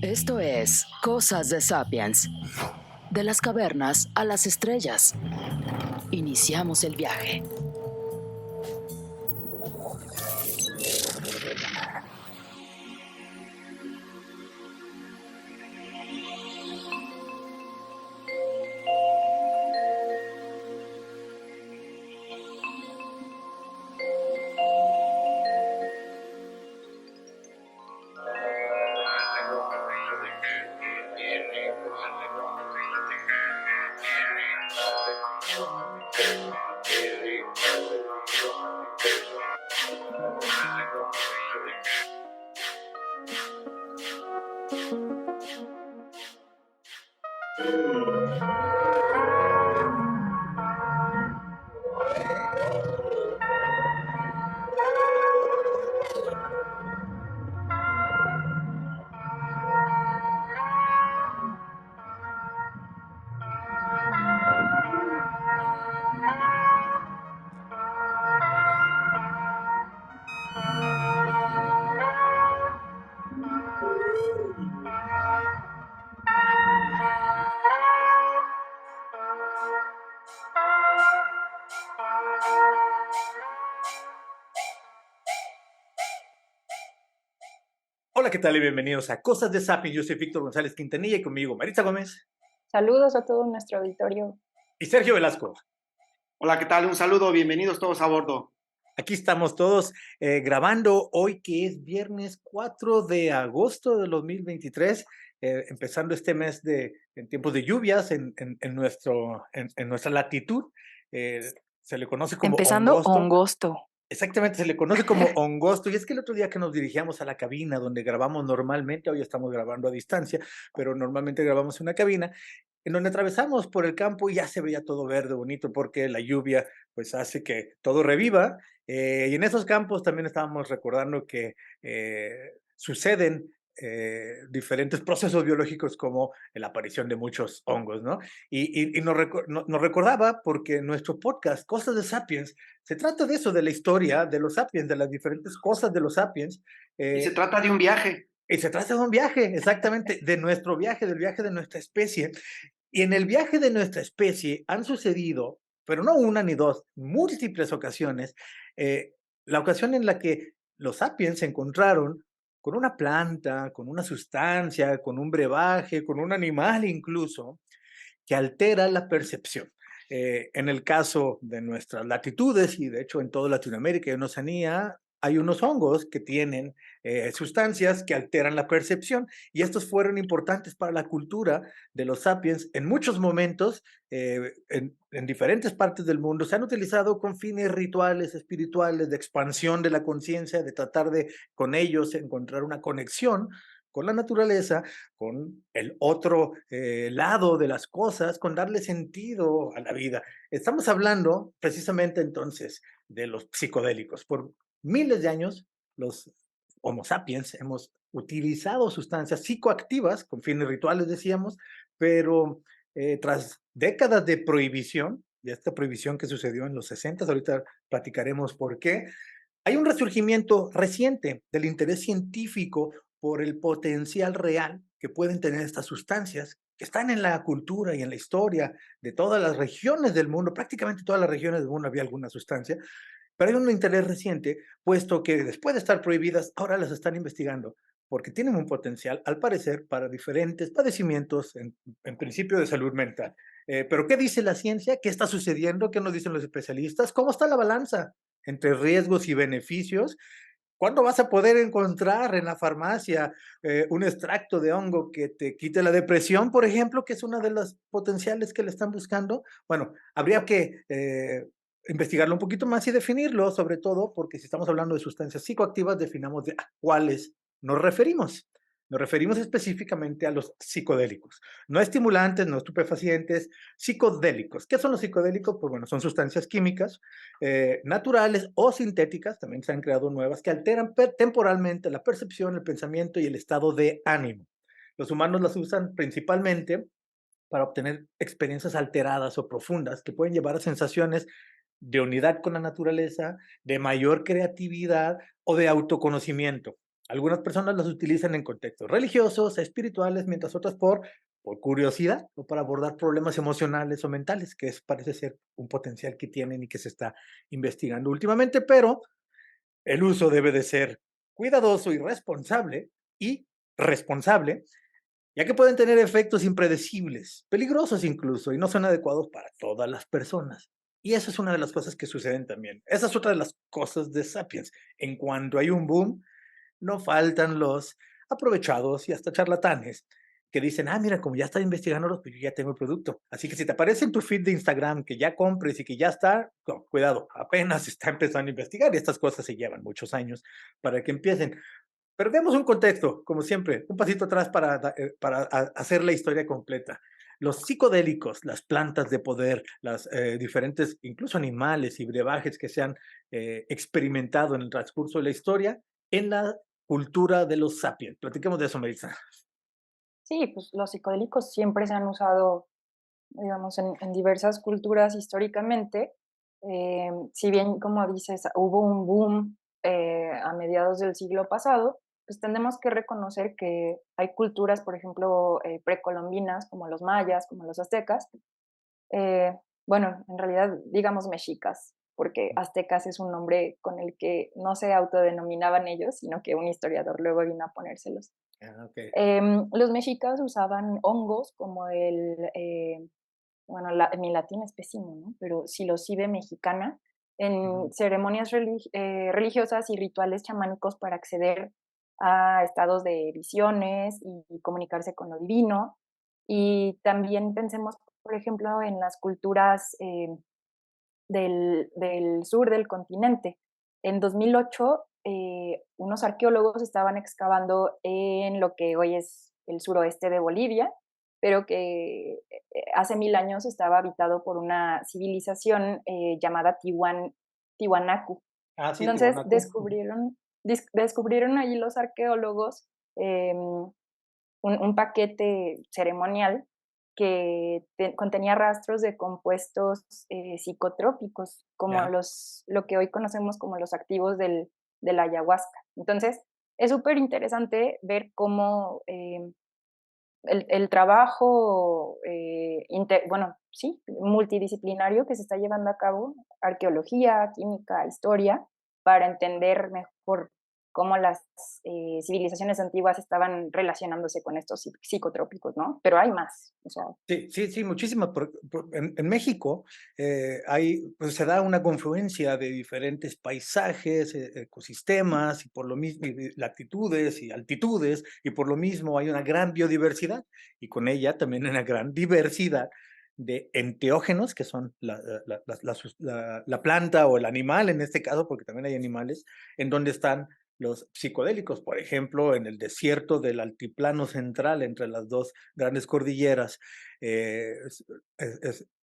Esto es Cosas de Sapiens. De las cavernas a las estrellas. Iniciamos el viaje. Hola, ¿qué tal? Y bienvenidos a Cosas de Sapiens. Yo soy Víctor González Quintanilla y conmigo Maritza Gómez Saludos a todo nuestro auditorio. y Sergio Velasco. Hola, ¿qué tal? Un saludo, bienvenidos todos a bordo. Aquí estamos todos grabando hoy que es viernes 4 de agosto de 2023, empezando este mes en tiempos de lluvias en nuestra latitud. Se le conoce como Empezando hongosto. Exactamente, se le conoce como hongosto. Y es que el otro día que nos dirigíamos a la cabina donde grabamos normalmente, hoy estamos grabando a distancia, pero normalmente grabamos en una cabina, en donde atravesamos por el campo y ya se veía todo verde, bonito, porque la lluvia pues hace que todo reviva. Y en esos campos también estábamos recordando que suceden diferentes procesos biológicos como la aparición de muchos hongos, ¿no? Y nos recordaba porque nuestro podcast, Cosas de Sapiens, se trata de eso, de la historia de los sapiens, de las diferentes cosas de los sapiens. Y se trata de un viaje. Y se trata de un viaje, exactamente, de nuestro viaje, del viaje de nuestra especie. Y en el viaje de nuestra especie han sucedido, pero no una ni dos, múltiples ocasiones, la ocasión en la que los sapiens se encontraron con una planta, con una sustancia, con un brebaje, con un animal incluso, que altera la percepción. En el caso de nuestras latitudes, y de hecho en toda Latinoamérica y en Oceanía, hay unos hongos que tienen sustancias que alteran la percepción, y estos fueron importantes para la cultura de los sapiens en muchos momentos, en diferentes partes del mundo. Se han utilizado con fines rituales, espirituales, de expansión de la conciencia, de tratar de con ellos encontrar una conexión con la naturaleza, con el otro lado de las cosas, con darle sentido a la vida. Estamos hablando precisamente entonces de los psicodélicos. Por miles de años, los Homo sapiens hemos utilizado sustancias psicoactivas con fines rituales, decíamos, pero tras décadas de prohibición, y esta prohibición que sucedió en los 60, ahorita platicaremos por qué, hay un resurgimiento reciente del interés científico por el potencial real que pueden tener estas sustancias que están en la cultura y en la historia de todas las regiones del mundo, prácticamente todas las regiones del mundo había alguna sustancia, pero hay un interés reciente, puesto que después de estar prohibidas, ahora las están investigando, porque tienen un potencial, al parecer, para diferentes padecimientos, en principio de salud mental. Pero ¿qué dice la ciencia? ¿Qué está sucediendo? ¿Qué nos dicen los especialistas? ¿Cómo está la balanza entre riesgos y beneficios? ¿Cuándo vas a poder encontrar en la farmacia un extracto de hongo que te quite la depresión, por ejemplo, que es una de las potenciales que le están buscando? Bueno, habría que investigarlo un poquito más y definirlo, sobre todo porque si estamos hablando de sustancias psicoactivas, definamos de a cuáles nos referimos. Nos referimos específicamente a los psicodélicos, no estimulantes, no estupefacientes, psicodélicos. ¿Qué son los psicodélicos? Pues bueno, son sustancias químicas naturales o sintéticas, también se han creado nuevas, que alteran temporalmente la percepción, el pensamiento y el estado de ánimo. Los humanos las usan principalmente para obtener experiencias alteradas o profundas que pueden llevar a sensaciones de unidad con la naturaleza, de mayor creatividad o de autoconocimiento. Algunas personas las utilizan en contextos religiosos, espirituales, mientras otras por curiosidad o para abordar problemas emocionales o mentales, que parece ser un potencial que tienen y que se está investigando últimamente, pero el uso debe de ser cuidadoso y responsable, ya que pueden tener efectos impredecibles, peligrosos incluso, y no son adecuados para todas las personas. Y eso es una de las cosas que suceden también. Esa es otra de las cosas de Sapiens. En cuanto hay un boom, no faltan los aprovechados y hasta charlatanes que dicen, mira, como ya está investigando, pues yo ya tengo el producto. Así que si te aparece en tu feed de Instagram que ya compres y que ya está, no, cuidado, apenas está empezando a investigar y estas cosas se llevan muchos años para que empiecen. Pero demos un contexto, como siempre, un pasito atrás para hacer la historia completa. Los psicodélicos, las plantas de poder, las diferentes, incluso animales y brebajes que se han experimentado en el transcurso de la historia, en la cultura de los sapiens. Platiquemos de eso, Melissa. Sí, pues los psicodélicos siempre se han usado, digamos, en diversas culturas históricamente. Si bien, como dices, hubo un boom a mediados del siglo pasado, pues tenemos que reconocer que hay culturas, por ejemplo, precolombinas, como los mayas, como los aztecas, bueno, en realidad digamos mexicas, porque aztecas es un nombre con el que no se autodenominaban ellos, sino que un historiador luego vino a ponérselos. Okay. Los mexicas usaban hongos como bueno, mi latín es pésimo, ¿no? Pero psilocibe mexicana en ceremonias religiosas y rituales chamánicos para acceder a estados de visiones y comunicarse con lo divino. Y también pensemos, por ejemplo, en las culturas del sur del continente. En 2008, unos arqueólogos estaban excavando en lo que hoy es el suroeste de Bolivia, pero que hace 1000 años estaba habitado por una civilización llamada Tiwanaku. Sí, Entonces Tiwanaku. descubrieron allí los arqueólogos un paquete ceremonial que contenía rastros de compuestos psicotrópicos, como Ya. lo que hoy conocemos como los activos de la ayahuasca. Entonces, es súper interesante ver cómo el trabajo, bueno, sí, multidisciplinario que se está llevando a cabo, arqueología, química, historia, para entender mejor cómo las civilizaciones antiguas estaban relacionándose con estos psicotrópicos, ¿no? Pero hay más, o sea, Sí, sí, sí, muchísimas. En México pues se da una confluencia de diferentes paisajes, ecosistemas, y por lo mismo, y latitudes y altitudes, y por lo mismo hay una gran biodiversidad, y con ella también una gran diversidad de enteógenos, que son la planta o el animal en este caso, porque también hay animales, en donde están los psicodélicos, por ejemplo, en el desierto del altiplano central entre las dos grandes cordilleras es-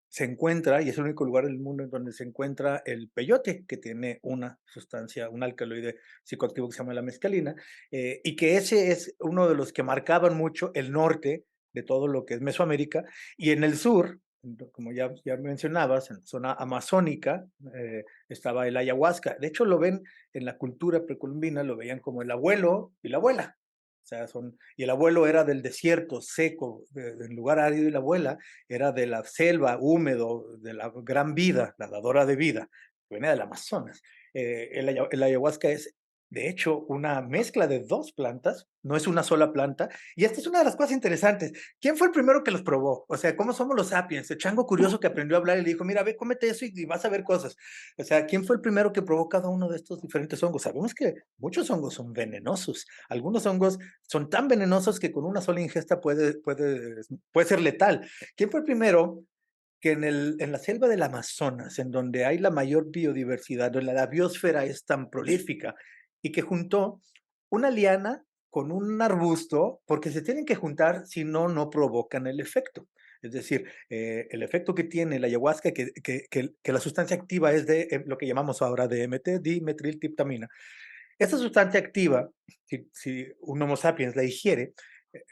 se encuentra, y es el único lugar del mundo en donde se encuentra el peyote, que tiene una sustancia, un alcaloide psicoactivo que se llama la mescalina, y que ese es uno de los que marcaban mucho el norte de todo lo que es Mesoamérica, y en el sur, como ya mencionabas, en la zona amazónica, estaba el ayahuasca. De hecho, lo ven en la cultura precolombina, lo veían como el abuelo y la abuela. O sea, y el abuelo era del desierto seco, del lugar árido, y la abuela era de la selva húmedo, de la gran vida, la dadora de vida, que venía del Amazonas. El ayahuasca es, de hecho, una mezcla de dos plantas, no es una sola planta, y esta es una de las cosas interesantes. ¿Quién fue el primero que los probó? O sea, ¿cómo somos los sapiens? El chango curioso que aprendió a hablar y le dijo, mira, ve, cómete eso y vas a ver cosas. O sea, ¿quién fue el primero que probó cada uno de estos diferentes hongos? Sabemos que muchos hongos son venenosos. Algunos hongos son tan venenosos que con una sola ingesta puede ser letal. ¿Quién fue el primero que en la selva del Amazonas, en donde hay la mayor biodiversidad, donde la biosfera es tan prolífica, y que juntó una liana con un arbusto, porque se tienen que juntar, si no, no provocan el efecto? Es decir, el efecto que tiene la ayahuasca, que la sustancia activa es de lo que llamamos ahora DMT, dimetiltriptamina. Esta sustancia activa, si un Homo sapiens la ingiere,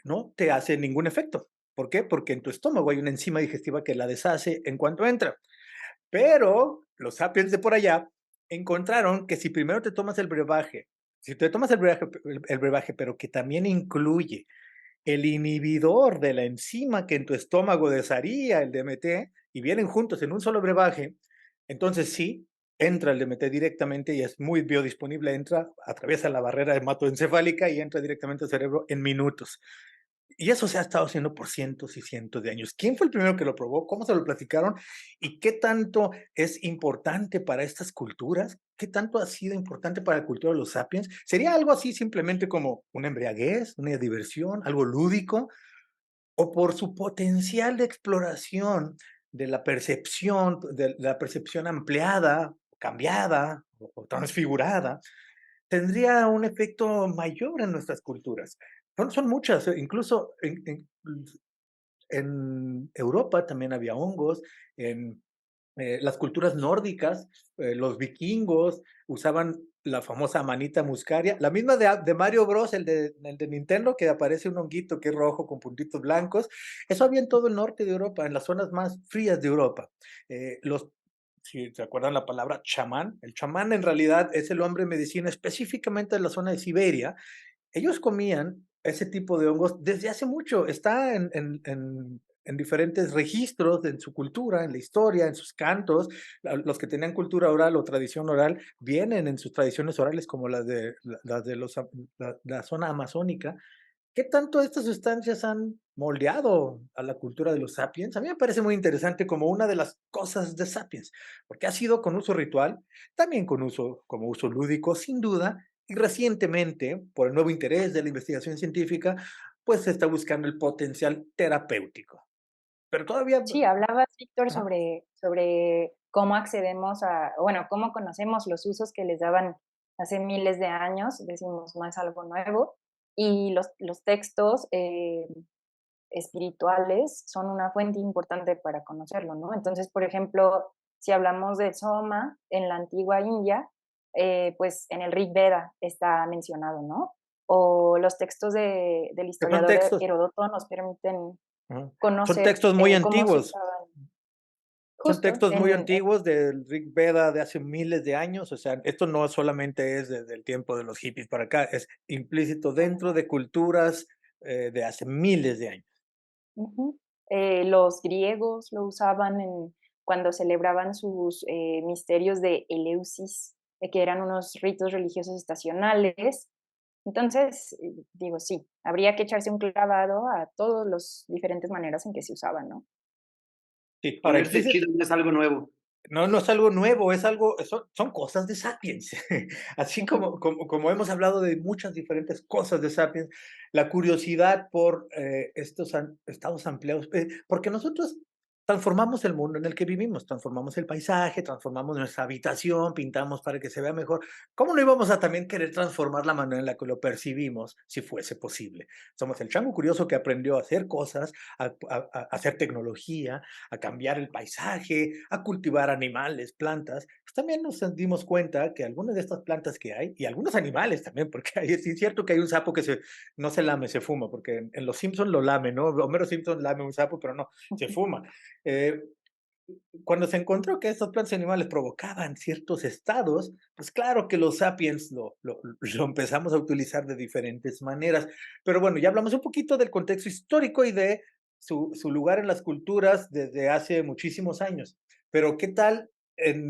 no te hace ningún efecto. ¿Por qué? Porque en tu estómago hay una enzima digestiva que la deshace en cuanto entra. Pero los sapiens de por allá encontraron que si primero te tomas el brebaje Si te tomas el brebaje, pero que también incluye el inhibidor de la enzima que en tu estómago desharía el DMT y vienen juntos en un solo brebaje, entonces sí, entra el DMT directamente y es muy biodisponible, entra, atraviesa la barrera hematoencefálica y entra directamente al cerebro en minutos. Y eso se ha estado haciendo por cientos y cientos de años. ¿Quién fue el primero que lo probó? ¿Cómo se lo platicaron? ¿Y qué tanto es importante para estas culturas? ¿Qué tanto ha sido importante para la cultura de los sapiens? ¿Sería algo así simplemente como una embriaguez, una diversión, algo lúdico? ¿O por su potencial de exploración de la percepción ampliada, cambiada o transfigurada, tendría un efecto mayor en nuestras culturas? Son muchas, incluso en Europa también había hongos, en las culturas nórdicas, los vikingos usaban la famosa manita muscaria, la misma de Mario Bros, el de Nintendo, que aparece un honguito que es rojo con puntitos blancos. Eso había en todo el norte de Europa, en las zonas más frías de Europa. Si se acuerdan la palabra chamán, el chamán en realidad es el hombre medicina específicamente de la zona de Siberia. Ellos comían ese tipo de hongos desde hace mucho, está en diferentes registros en su cultura, en la historia, en sus cantos. Los que tenían cultura oral o tradición oral vienen en sus tradiciones orales como las de la zona amazónica. ¿Qué tanto estas sustancias han moldeado a la cultura de los sapiens? A mí me parece muy interesante como una de las cosas de sapiens, porque ha sido con uso ritual, también con uso como uso lúdico, sin duda, y recientemente, por el nuevo interés de la investigación científica, pues se está buscando el potencial terapéutico. Pero todavía, Sí, hablabas, Víctor, ajá, sobre cómo accedemos bueno, cómo conocemos los usos que les daban hace miles de años, decimos, no es algo nuevo, y los textos espirituales son una fuente importante para conocerlo, ¿no? Entonces, por ejemplo, si hablamos de Soma en la antigua India, pues en el Rig Veda está mencionado, ¿no? O los textos del que son historiador textos, Heródoto nos permiten ajá, son conocer textos muy cómo se antiguos. usaban Son justo textos muy antiguos del Rig Veda de hace miles de años, o sea, esto no solamente es desde el tiempo de los hippies para acá, es implícito dentro de culturas de hace miles de años. ujú. Los griegos lo usaban cuando celebraban sus misterios de Eleusis, que eran unos ritos religiosos estacionales. Entonces, digo, sí, habría que echarse un clavado a todas las diferentes maneras en que se usaban, ¿no? Sí, ahora Ponerse existe, chido no es algo nuevo. no, no es algo nuevo, es algo, son cosas de Sapiens. Así Ujú. como hemos hablado de muchas diferentes cosas de Sapiens, la curiosidad por estos estados ampliados, porque nosotros transformamos el mundo en el que vivimos, transformamos el paisaje, transformamos nuestra habitación, pintamos para que se vea mejor. ¿Cómo no íbamos a también querer transformar la manera en la que lo percibimos si fuese posible? Somos el chango curioso que aprendió a hacer cosas, a hacer tecnología, a cambiar el paisaje, a cultivar animales, plantas, pues también nos dimos cuenta que algunas de estas plantas que hay, y algunos animales también, porque sí es cierto que hay un sapo que no se lame, se fuma, porque en Los Simpsons lo lame, ¿no? Homero Simpson lame un sapo, pero no, se fuma. Eh, Cuando se encontró que estos plantas y animales provocaban ciertos estados, pues claro que los sapiens lo empezamos a utilizar de diferentes maneras. Pero bueno, ya hablamos un poquito del contexto histórico y de su lugar en las culturas desde hace muchísimos años. Pero ¿qué tal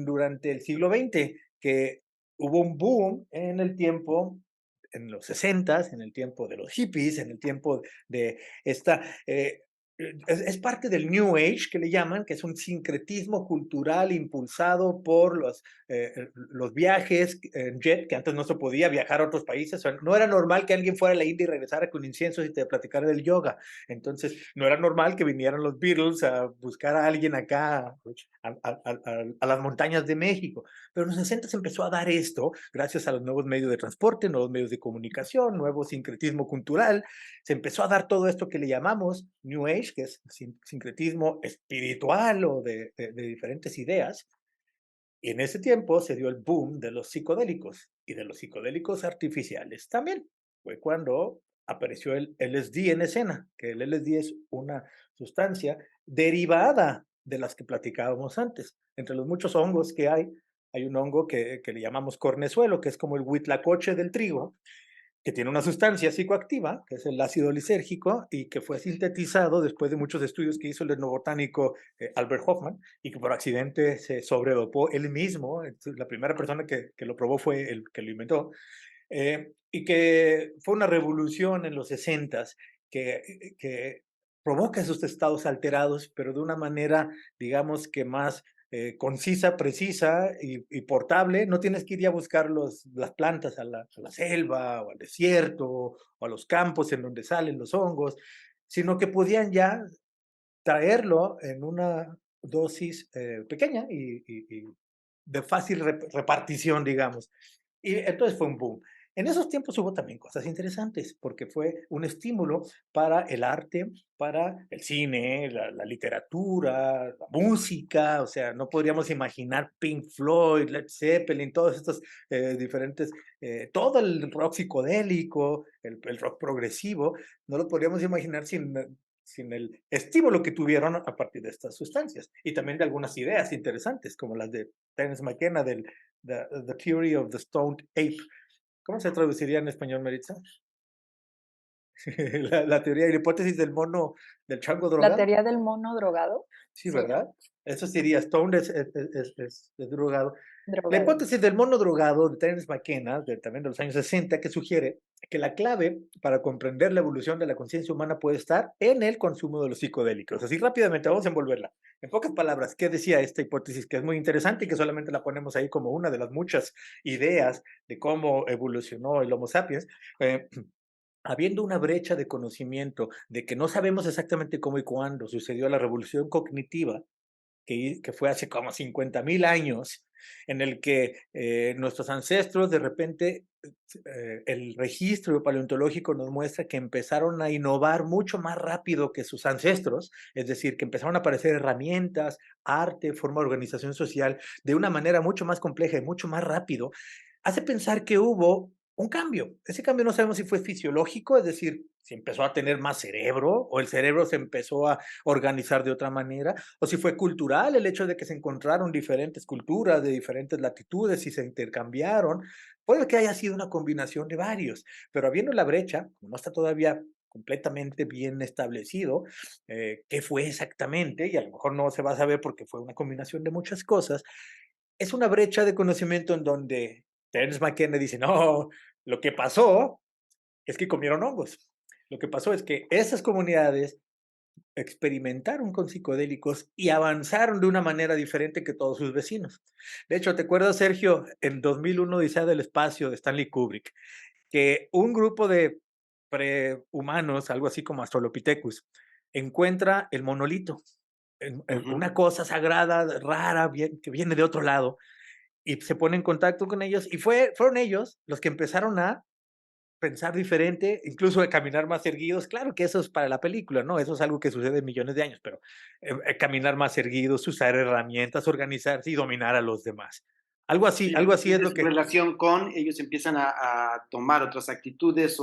durante el siglo XX? Que hubo un boom en el tiempo, en los 60, en el tiempo de los hippies, en el tiempo de esta es parte del New Age que le llaman, que es un sincretismo cultural impulsado por los viajes en jet, que antes no se podía viajar a otros países. O sea, no era normal que alguien fuera a la India y regresara con inciensos y te platicara del yoga. Entonces, no era normal que vinieran los Beatles a buscar a alguien acá a las montañas de México. Pero en los 60 se empezó a dar esto gracias a los nuevos medios de transporte, nuevos medios de comunicación, nuevo sincretismo cultural. Se empezó a dar todo esto que le llamamos New Age, que es sincretismo espiritual o de diferentes ideas. Y en ese tiempo se dio el boom de los psicodélicos y de los psicodélicos artificiales también. Fue cuando apareció el LSD en escena, que el LSD es una sustancia derivada de las que platicábamos antes. Entre los muchos hongos que hay, hay un hongo que le llamamos cornezuelo, que es como el huitlacoche del trigo, que tiene una sustancia psicoactiva, que es el ácido lisérgico, y que fue sintetizado después de muchos estudios que hizo el etnobotánico Albert Hoffman, y que por accidente se sobredopó él mismo. La primera persona que lo probó fue el que lo inventó, y que fue una revolución en los 60s que provoca esos estados alterados, pero de una manera, digamos que más concisa, precisa y portable. No tienes que ir a buscar las plantas a la selva o al desierto o a los campos en donde salen los hongos, sino que podían ya traerlo en una dosis pequeña y de fácil repartición, digamos. Y entonces fue un boom. En esos tiempos hubo también cosas interesantes, porque fue un estímulo para el arte, para el cine, la literatura, la música. O sea, no podríamos imaginar Pink Floyd, Led Zeppelin, todos estos diferentes, todo el rock psicodélico, el rock progresivo, no lo podríamos imaginar sin el estímulo que tuvieron a partir de estas sustancias, y también de algunas ideas interesantes, como las de Terence McKenna del the Theory of the Stoned Ape. ¿Cómo se traduciría en español, Maritza? La teoría y la hipótesis del mono, del chango La drogado. teoría del mono drogado. Sí, Sí, ¿verdad? Eso sería, Stoned es drogado. La drogado. hipótesis del mono drogado de Terence McKenna, también de los años 60, que sugiere que la clave para comprender la evolución de la conciencia humana puede estar en el consumo de los psicodélicos. Así rápidamente, vamos a envolverla. En pocas palabras, ¿qué decía esta hipótesis? Que es muy interesante y que solamente la ponemos ahí como una de las muchas ideas de cómo evolucionó el Homo sapiens. Habiendo una brecha de conocimiento de que no sabemos exactamente cómo y cuándo sucedió la revolución cognitiva, que fue hace como 50,000 años, en el que nuestros ancestros de repente, el registro paleontológico nos muestra que empezaron a innovar mucho más rápido que sus ancestros, es decir, que empezaron a aparecer herramientas, arte, forma de organización social de una manera mucho más compleja y mucho más rápido, hace pensar que hubo un cambio. Ese cambio no sabemos si fue fisiológico, es decir, si empezó a tener más cerebro o el cerebro se empezó a organizar de otra manera, o si fue cultural, el hecho de que se encontraron diferentes culturas de diferentes latitudes y se intercambiaron. Puede que haya sido una combinación de varios, pero habiendo la brecha, como no está todavía completamente bien establecido qué fue exactamente, y a lo mejor no se va a saber porque fue una combinación de muchas cosas, es una brecha de conocimiento en donde Terence McKenna dice, no, lo que pasó es que comieron hongos. Lo que pasó es que esas comunidades experimentaron con psicodélicos y avanzaron de una manera diferente que todos sus vecinos. De hecho, ¿te acuerdas, Sergio, en 2001 Odisea del espacio de Stanley Kubrick, que un grupo de prehumanos, algo así como Australopithecus, encuentra el monolito, Ujú. una cosa sagrada, rara, que viene de otro lado, y se pone en contacto con ellos, y fueron ellos los que empezaron a pensar diferente, incluso de caminar más erguidos. Claro que eso es para la película, ¿no? Eso es algo que sucede en millones de años, pero caminar más erguidos, usar herramientas, organizarse y dominar a los demás. Sí, Algo así es de lo su que... relación con, ellos empiezan a tomar otras actitudes,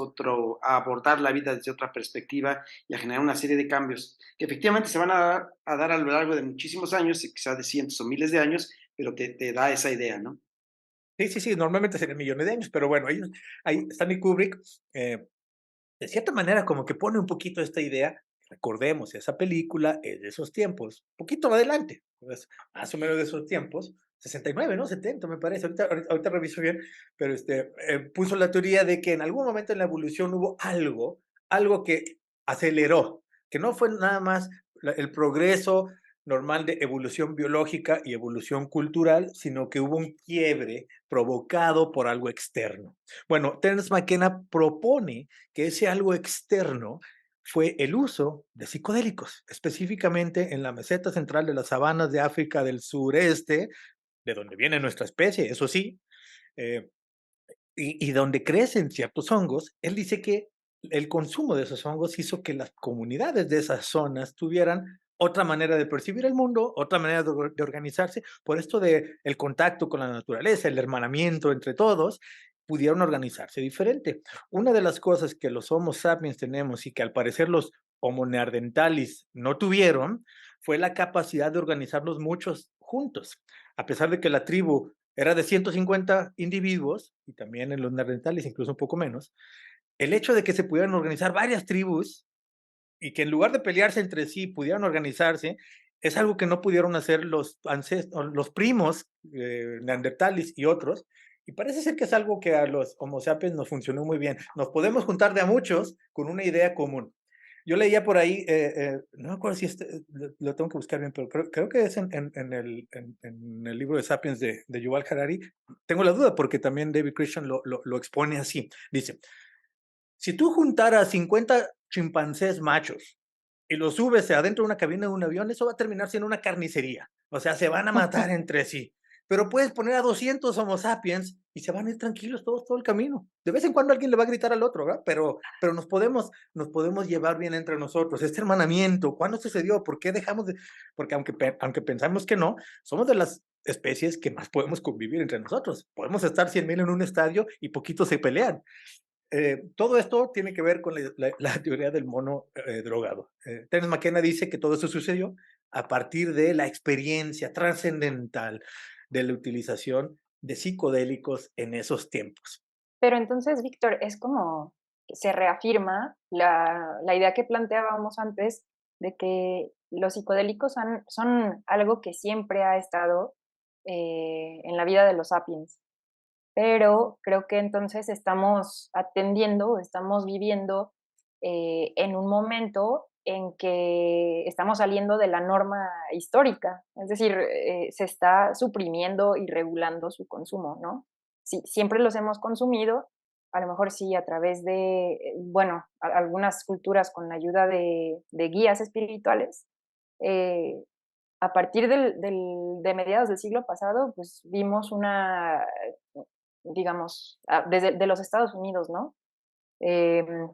a abordar la vida desde otra perspectiva y a generar una serie de cambios que efectivamente se van a dar a lo largo de muchísimos años, y quizás de cientos o miles de años, pero que te da esa idea, ¿no? Sí, sí, sí, normalmente serían millones de años, pero bueno, ellos, ahí Stanley Kubrick, de cierta manera, como que pone un poquito esta idea. Recordemos, esa película es de esos tiempos, poquito adelante, pues, más o menos de esos tiempos, 69, ¿no? 70, me parece, ahorita reviso bien, pero puso la teoría de que en algún momento en la evolución hubo algo que aceleró, que no fue nada más el progreso normal de evolución biológica y evolución cultural, sino que hubo un quiebre provocado por algo externo. Bueno, Terence McKenna propone que ese algo externo fue el uso de psicodélicos, específicamente en la meseta central de las sabanas de África del sureste, de donde viene nuestra especie, eso sí, eh, y donde crecen ciertos hongos. Él dice que el consumo de esos hongos hizo que las comunidades de esas zonas tuvieran otra manera de percibir el mundo, otra manera de organizarse, por esto de el contacto con la naturaleza, el hermanamiento entre todos, pudieron organizarse diferente. Una de las cosas que los Homo sapiens tenemos y que al parecer los Homo neanderthalis no tuvieron fue la capacidad de organizarnos muchos juntos. A pesar de que la tribu era de 150 individuos, y también en los neandertales incluso un poco menos, el hecho de que se pudieran organizar varias tribus y que en lugar de pelearse entre sí pudieran organizarse, es algo que no pudieron hacer los ancestros, los primos neandertales y otros, y parece ser que es algo que a los Homo sapiens nos funcionó muy bien. Nos podemos juntar de a muchos con una idea común. Yo leía por ahí, no me acuerdo si lo tengo que buscar bien, pero creo que es en el libro de Sapiens de Yuval Harari. Tengo la duda porque también David Christian lo expone así. Dice, si tú juntaras 50 chimpancés machos y los subes adentro de una cabina de un avión, eso va a terminar siendo una carnicería. O sea, se van a matar entre sí. Pero puedes poner a 200 Homo sapiens y se van a ir tranquilos todos todo el camino. De vez en cuando alguien le va a gritar al otro, ¿verdad? Pero nos podemos llevar bien entre nosotros. Este hermanamiento, ¿cuándo sucedió? ¿Por qué dejamos de...? Porque aunque pensamos que no, somos de las especies que más podemos convivir entre nosotros. Podemos estar 100,000 en un estadio y poquitos se pelean. Todo esto tiene que ver con la teoría del mono drogado. Terence McKenna dice que todo eso sucedió a partir de la experiencia trascendental de la utilización de psicodélicos en esos tiempos. Pero entonces, Víctor, es como que se reafirma la idea que planteábamos antes de que los psicodélicos son algo que siempre ha estado en la vida de los sapiens. Pero creo que entonces estamos atendiendo, estamos viviendo en un momento en que estamos saliendo de la norma histórica, es decir, se está suprimiendo y regulando su consumo, ¿no? Sí, siempre los hemos consumido, a lo mejor sí a través de, bueno, algunas culturas con la ayuda de guías espirituales. eh, a partir de mediados del siglo pasado, pues vimos una, digamos, desde de los Estados Unidos, ¿no? Em,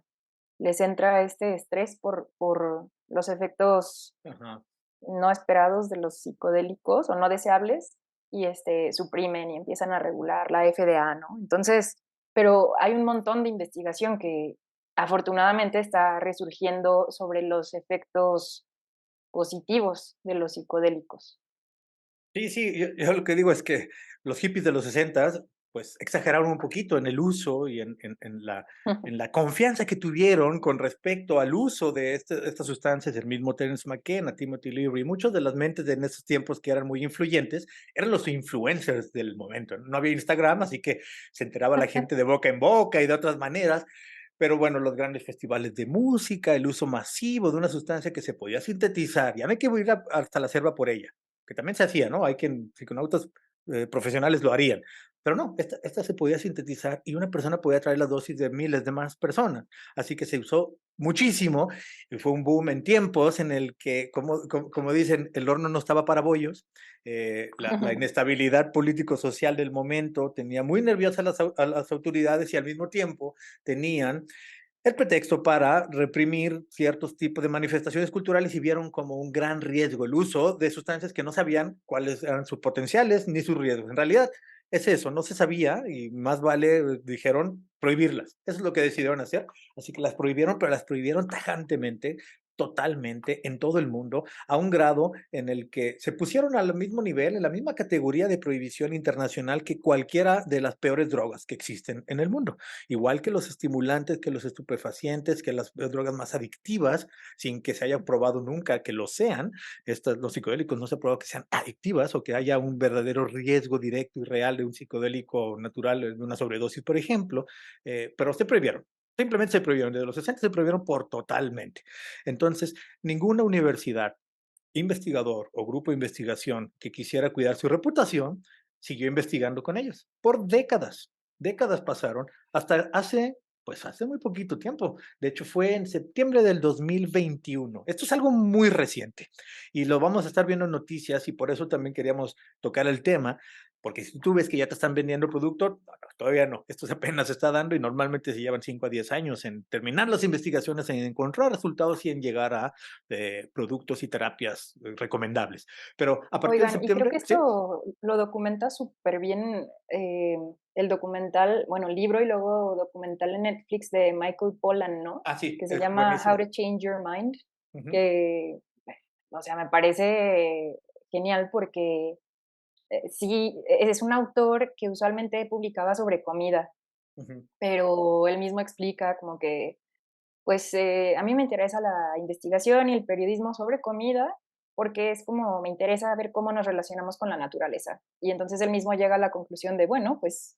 Les entra este estrés por los efectos Ajá. no esperados de los psicodélicos o no deseables y suprimen y empiezan a regular la FDA, ¿no? Entonces, pero hay un montón de investigación que afortunadamente está resurgiendo sobre los efectos positivos de los psicodélicos. Sí, sí, yo lo que digo es que los hippies de los 60 pues exageraron un poquito en el uso y en la confianza que tuvieron con respecto al uso de estas sustancias, el mismo Terence McKenna, Timothy Leary, muchos de las mentes de en esos tiempos que eran muy influyentes, eran los influencers del momento. No había Instagram, así que se enteraba la gente de boca en boca y de otras maneras, pero bueno, los grandes festivales de música, el uso masivo de una sustancia que se podía sintetizar, ya no hay que ir hasta la selva por ella, que también se hacía, ¿no? Hay quien, psiconautas profesionales lo harían, pero no, esta se podía sintetizar y una persona podía traer la dosis de miles de más personas, así que se usó muchísimo y fue un boom en tiempos en el que, como dicen, el horno no estaba para bollos, la inestabilidad político-social del momento tenía muy nerviosas a las autoridades y al mismo tiempo tenían el pretexto para reprimir ciertos tipos de manifestaciones culturales y vieron como un gran riesgo el uso de sustancias que no sabían cuáles eran sus potenciales ni sus riesgos. En realidad es eso, no se sabía y más vale, dijeron, prohibirlas. Eso es lo que decidieron hacer. Así que las prohibieron, pero las prohibieron tajantemente, totalmente, en todo el mundo, a un grado en el que se pusieron al mismo nivel, en la misma categoría de prohibición internacional que cualquiera de las peores drogas que existen en el mundo. Igual que los estimulantes, que los estupefacientes, que las drogas más adictivas, sin que se haya probado nunca que lo sean, los psicodélicos no se ha probado que sean adictivas o que haya un verdadero riesgo directo y real de un psicodélico natural, de una sobredosis, por ejemplo, pero se prohibieron. Simplemente se prohibieron, desde los 60 se prohibieron por totalmente. Entonces, ninguna universidad, investigador o grupo de investigación que quisiera cuidar su reputación, siguió investigando con ellos por décadas. Décadas pasaron hasta hace muy poquito tiempo. De hecho, fue en septiembre del 2021. Esto es algo muy reciente y lo vamos a estar viendo en noticias y por eso también queríamos tocar el tema, porque si tú ves que ya te están vendiendo el producto, no, todavía no. Esto apenas se está dando y normalmente se llevan 5 a 10 años en terminar las investigaciones, en encontrar resultados y en llegar a productos y terapias recomendables. Pero a partir de Oigan, y creo septiembre, que sí. esto lo documenta súper bien el documental, bueno, libro y luego documental en Netflix de Michael Pollan, ¿no? Ah, sí, Que se es llama How buenísimo. to Change Your Mind, Ujú. que, o sea, me parece genial porque sí, es un autor que usualmente publicaba sobre comida, Ujú. pero él mismo explica como que, pues, a mí me interesa la investigación y el periodismo sobre comida, porque es como me interesa ver cómo nos relacionamos con la naturaleza. Y entonces él mismo llega a la conclusión de, bueno, pues,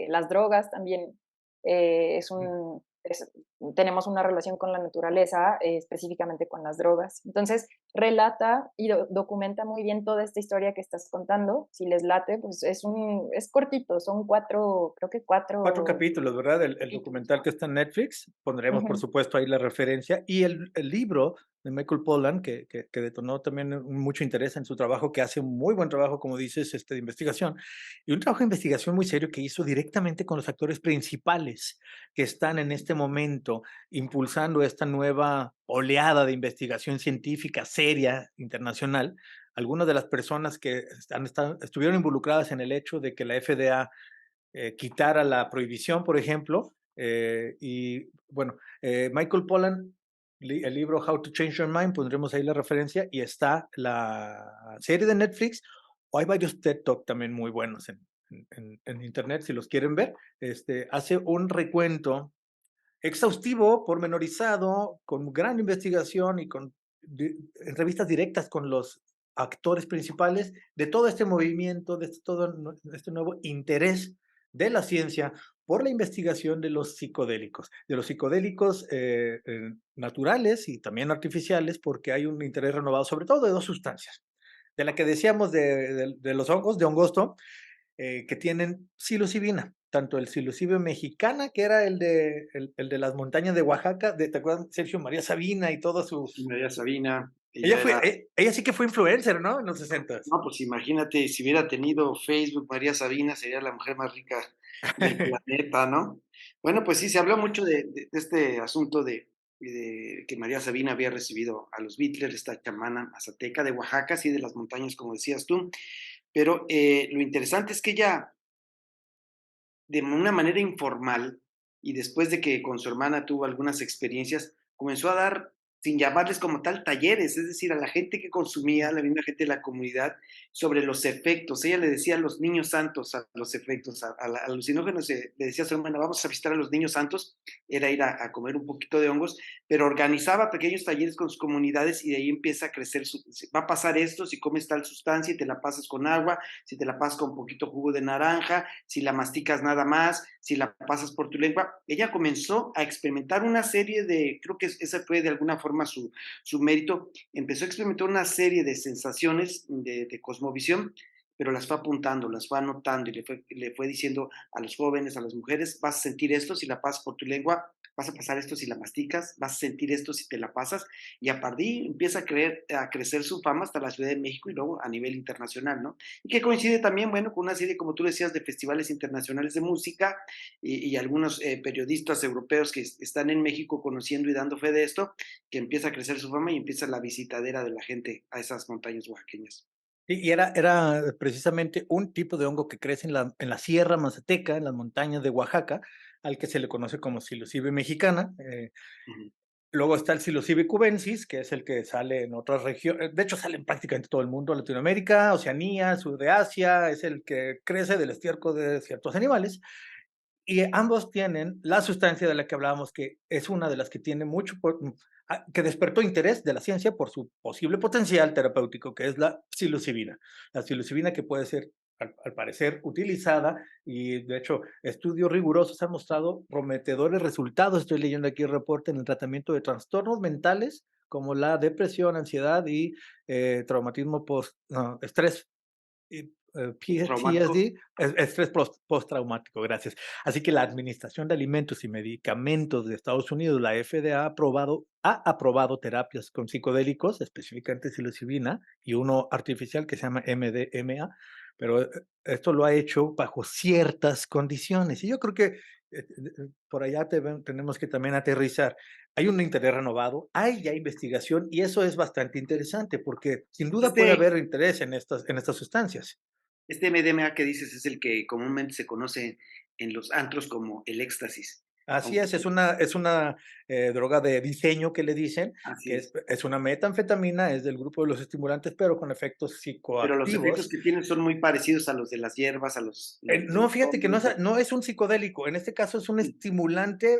las drogas también, es Mm. un es tenemos una relación con la naturaleza, específicamente con las drogas. Entonces, relata y documenta muy bien toda esta historia que estás contando. Si les late, pues es cortito, son 4, creo que 4 4 capítulos, ¿verdad? El capítulos, documental ¿no? que está en Netflix, pondremos, por Ujú, supuesto, ahí la referencia, y el libro de Michael Pollan, que detonó también mucho interés en su trabajo, que hace un muy buen trabajo, como dices, de investigación, y un trabajo de investigación muy serio que hizo directamente con los actores principales que están en este momento impulsando esta nueva oleada de investigación científica seria, internacional. Algunas de las personas que estuvieron involucradas en el hecho de que la FDA quitara la prohibición, por ejemplo. Y bueno, Michael Pollan, el libro How to Change Your Mind, pondremos ahí la referencia, y está la serie de Netflix, o hay varios TED Talk también muy buenos en internet, si los quieren ver. Hace un recuento exhaustivo, pormenorizado, con gran investigación y con entrevistas directas con los actores principales de todo este movimiento, todo este nuevo interés de la ciencia por la investigación de los psicodélicos naturales y también artificiales, porque hay un interés renovado, sobre todo de dos sustancias. De la que decíamos de los hongos, de hongosto, que tienen psilocibina, tanto el psilocibe mexicana, que era el de las montañas de Oaxaca, ¿te acuerdas? Sergio María Sabina y todos Y sus... María Sabina, Ella ella fue, era, ella sí que fue influencer, ¿no? En los 60s. no, pues imagínate, si hubiera tenido Facebook, María Sabina sería la mujer más rica del planeta, ¿no? Bueno, pues sí, se habló mucho de este asunto de que María Sabina había recibido a los Beatles, esta chamana mazateca de Oaxaca, sí, de las montañas, como decías tú, pero lo interesante es que ella, de una manera informal, y después de que con su hermana tuvo algunas experiencias, comenzó a dar, sin llamarles como tal, talleres, es decir, a la gente que consumía, a la misma gente de la comunidad, sobre los efectos. Ella le decía a los niños santos, a los efectos, a alucinógenos, le decía a su hermana, vamos a visitar a los niños santos, era ir a comer un poquito de hongos, pero organizaba pequeños talleres con sus comunidades y de ahí empieza a crecer, va a pasar esto si comes tal sustancia y te la pasas con agua, si te la pasas con un poquito jugo de naranja, si la masticas nada más, si la pasas por tu lengua. Ella comenzó a experimentar una serie de, creo que esa fue de alguna forma su mérito, empezó a experimentar una serie de sensaciones de cosmovisión, pero las fue apuntando, las fue anotando y le fue diciendo a los jóvenes, a las mujeres, vas a sentir esto si la pasas por tu lengua, vas a pasar esto si la masticas, vas a sentir esto si te la pasas, y a partir empieza a crecer su fama hasta la Ciudad de México y luego a nivel internacional, ¿no? Y que coincide también, bueno, con una serie, como tú decías, de festivales internacionales de música y algunos periodistas europeos que están en México conociendo y dando fe de esto, que empieza a crecer su fama y empieza la visitadera de la gente a esas montañas oaxaqueñas. Y era precisamente un tipo de hongo que crece en la Sierra Mazateca, en las montañas de Oaxaca, al que se le conoce como psilocibe mexicana. Ujú. Luego está el psilocibe cubensis, que es el que sale en otras regiones, de hecho sale en prácticamente todo el mundo, Latinoamérica, Oceanía, sur de Asia, es el que crece del estiércol de ciertos animales. Y ambos tienen la sustancia de la que hablábamos, que es una de las que tiene que despertó interés de la ciencia por su posible potencial terapéutico, que es la psilocibina. La psilocibina que puede ser, al parecer, utilizada, y de hecho estudios rigurosos han mostrado prometedores resultados. Estoy leyendo aquí el reporte en el tratamiento de trastornos mentales como la depresión, ansiedad y traumatismo estrés y, Traumático. PTSD, estrés postraumático, gracias. Así que la Administración de Alimentos y Medicamentos de Estados Unidos, la FDA, ha aprobado terapias con psicodélicos, específicamente psilocibina, y uno artificial que se llama MDMA, pero esto lo ha hecho bajo ciertas condiciones. Y yo creo que por allá tenemos que también aterrizar. Hay un interés renovado, hay ya investigación, y eso es bastante interesante porque sin duda puede Este, haber interés en estas sustancias. este MDMA que dices es el que comúnmente se conoce en los antros como el éxtasis. Así aunque es una droga de diseño que le dicen, así que es. es una metanfetamina, es del grupo de los estimulantes, pero con efectos Pero los efectos psicoactivos. que tienen son muy parecidos a los de las hierbas, a los de No, los fíjate que hongos, no es un psicodélico, en este caso es un sí, estimulante,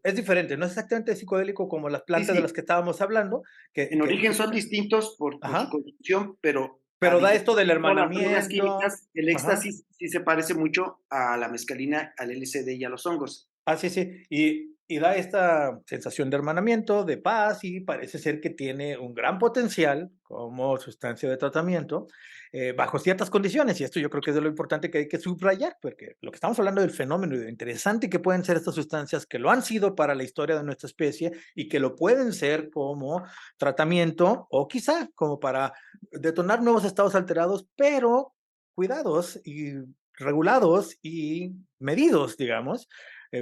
es diferente, no es exactamente psicodélico como las sí, plantas de las sí. que estábamos hablando, En origen que son distintos por su ajá, constitución, pero a pero da esto diferencia del de todas las drogas hermanamiento, químicas, el ajá. éxtasis sí se parece mucho a la mescalina, al LSD y a los hongos. Ah, sí, sí. Y da esta sensación de hermanamiento, de paz, y parece ser que tiene un gran potencial como sustancia de tratamiento, bajo ciertas condiciones. Y esto yo creo que es de lo importante que hay que subrayar, porque lo que estamos hablando del fenómeno y de lo interesante que pueden ser estas sustancias, que lo han sido para la historia de nuestra especie y que lo pueden ser como tratamiento o quizá como para detonar nuevos estados alterados, pero cuidados y regulados y medidos, digamos,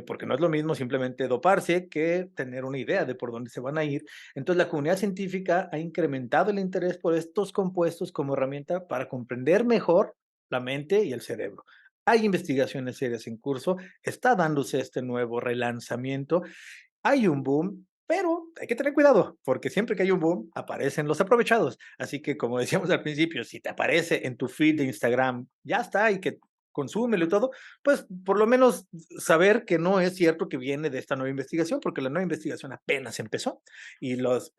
porque no es lo mismo simplemente doparse que tener una idea de por dónde se van a ir. Entonces, la comunidad científica ha incrementado el interés por estos compuestos como herramienta para comprender mejor la mente y el cerebro. Hay investigaciones serias en curso, está dándose este nuevo relanzamiento, hay un boom, pero hay que tener cuidado, porque siempre que hay un boom, aparecen los aprovechados. Así que, como decíamos al principio, si te aparece en tu feed de Instagram, ya está, y que consúmelo y todo, pues por lo menos saber que no es cierto que viene de esta nueva investigación, porque la nueva investigación apenas empezó y los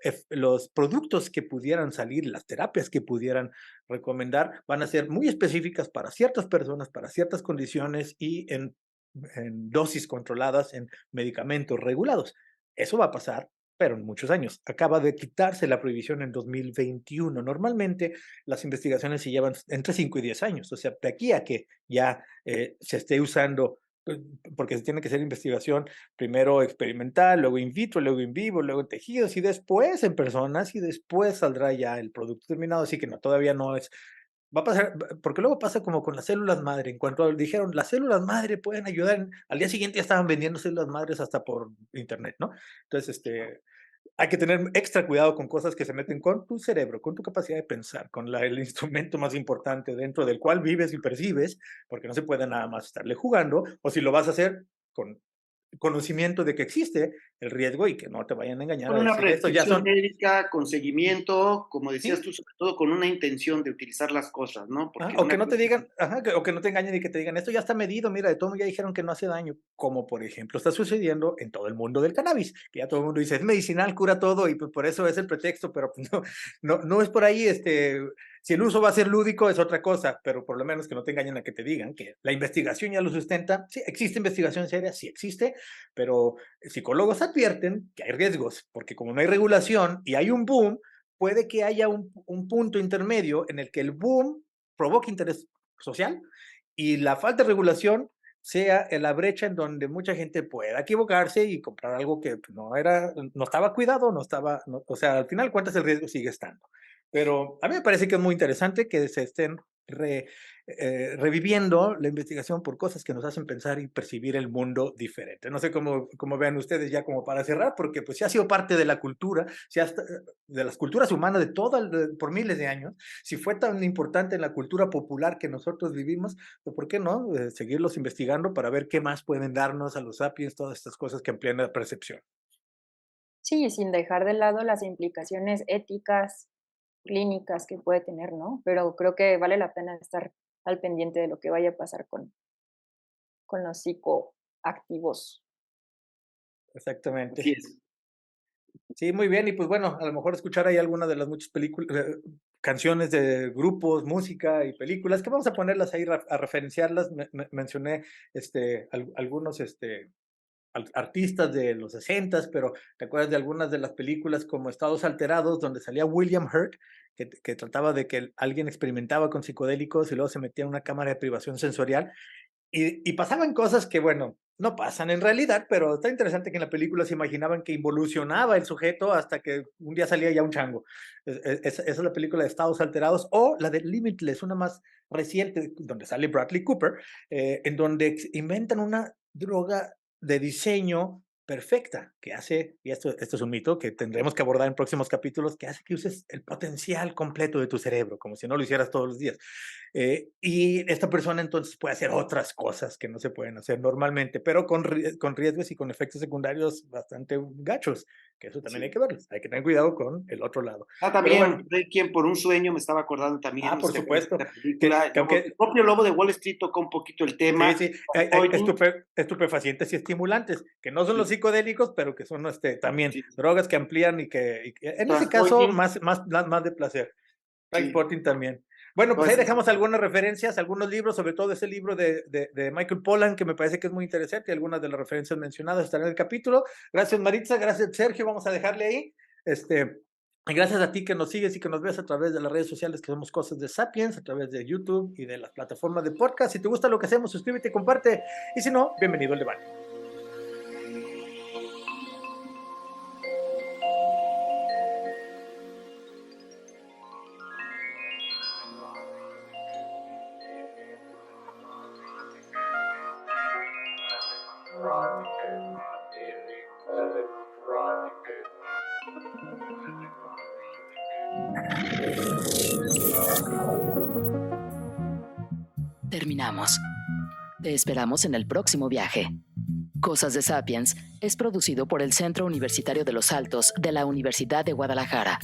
productos que pudieran salir, las terapias que pudieran recomendar, van a ser muy específicas para ciertas personas, para ciertas condiciones y en dosis controladas, en medicamentos regulados. Eso va a pasar, pero en muchos años. Acaba de quitarse la prohibición en 2021. Normalmente las investigaciones se llevan entre 5 y 10 años. O sea, de aquí a que ya se esté usando, pues, porque se tiene que hacer investigación primero experimental, luego in vitro, luego in vivo, luego en tejidos y después en personas y después saldrá ya el producto terminado. Así que no, todavía no es. Va a pasar, porque luego pasa como con las células madre. En cuanto dijeron, las células madre pueden ayudar, al día siguiente ya estaban vendiendo células madres hasta por internet, ¿no? Entonces, hay que tener extra cuidado con cosas que se meten con tu cerebro, con tu capacidad de pensar, con el instrumento más importante dentro del cual vives y percibes, porque no se puede nada más estarle jugando, o si lo vas a hacer con conocimiento de que existe el riesgo y que no te vayan a engañar Con a una decir, estos ya prescripción son, médica, con seguimiento, como decías sí. tú, sobre todo con una intención de utilizar las cosas, ¿no? Ajá, Porque o que una no te cosa digan, ajá, o que no te engañen y que te digan, esto ya está medido, mira, de todo ya dijeron que no hace daño, como por ejemplo está sucediendo en todo el mundo del cannabis, que ya todo el mundo dice, es medicinal, cura todo, y pues por eso es el pretexto, pero pues no es por ahí, si el uso va a ser lúdico es otra cosa, pero por lo menos que no te engañen a que te digan que la investigación ya lo sustenta, sí, existe investigación seria, sí existe, pero psicólogos advierten que hay riesgos, porque como no hay regulación y hay un boom, puede que haya un punto intermedio en el que el boom provoque interés social y la falta de regulación sea en la brecha en donde mucha gente pueda equivocarse y comprar algo que pues, no estaba cuidado, o sea, al final cuentas el riesgo sigue estando. Pero a mí me parece que es muy interesante que se estén reviviendo la investigación por cosas que nos hacen pensar y percibir el mundo diferente. No sé cómo vean ustedes ya como para cerrar, porque pues sí ha sido parte de la cultura, de las culturas humanas por miles de años. Si fue tan importante en la cultura popular que nosotros vivimos, pues ¿por qué no seguirlos investigando para ver qué más pueden darnos a los sapiens todas estas cosas que amplían la percepción? Sí, sin dejar de lado las implicaciones éticas, clínicas que puede tener, ¿no? Pero creo que vale la pena estar al pendiente de lo que vaya a pasar con los psicoactivos. Exactamente. así es. Sí, muy bien. Y pues bueno, a lo mejor escuchar ahí alguna de las muchas películas, canciones de grupos, música y películas, que vamos a ponerlas ahí a referenciarlas. Mencioné algunos artistas de los 60, pero ¿te acuerdas de algunas de las películas como Estados Alterados, donde salía William Hurt, que trataba de que alguien experimentaba con psicodélicos y luego se metía en una cámara de privación sensorial? Y pasaban cosas que, bueno, no pasan en realidad, pero está interesante que en la película se imaginaban que involucionaba el sujeto hasta que un día salía ya un chango. Esa es la película de Estados Alterados, o la de Limitless, una más reciente, donde sale Bradley Cooper, en donde inventan una droga de diseño perfecta, que hace, y esto es un mito que tendremos que abordar en próximos capítulos, que hace que uses el potencial completo de tu cerebro, como si no lo hicieras todos los días. Y esta persona entonces puede hacer otras cosas que no se pueden hacer normalmente, pero con riesgos y con efectos secundarios bastante gachos, que eso también hay Sí. que verlos. Hay que tener cuidado con el otro lado. Pero También bueno, Requiem por un sueño, me estaba acordando también, no por sé si te acuerdas de supuesto, esta película. que aunque El propio Lobo de Wall Street tocó un poquito el sí, tema. sí, Tom hay Hoying, estupefacientes y estimulantes, que no son los sí, psicodélicos, pero que son también sí, drogas que amplían y que en ese caso Transporting, más de placer. sí, Transporting también. Bueno, pues ahí todas esas dejamos algunas referencias, algunos libros, sobre todo ese libro de Michael Pollan, que me parece que es muy interesante, y algunas de las referencias mencionadas están en el capítulo. Gracias, Maritza, gracias, Sergio, vamos a dejarle ahí. Y gracias a ti que nos sigues y que nos ves a través de las redes sociales que somos Cosas de Sapiens, a través de YouTube y de las plataformas de podcast. Si te gusta lo que hacemos, suscríbete, comparte. Y si no, bienvenido al debate. Terminamos. Te esperamos en el próximo viaje. Cosas de Sapiens es producido por el Centro Universitario de los Altos de la Universidad de Guadalajara.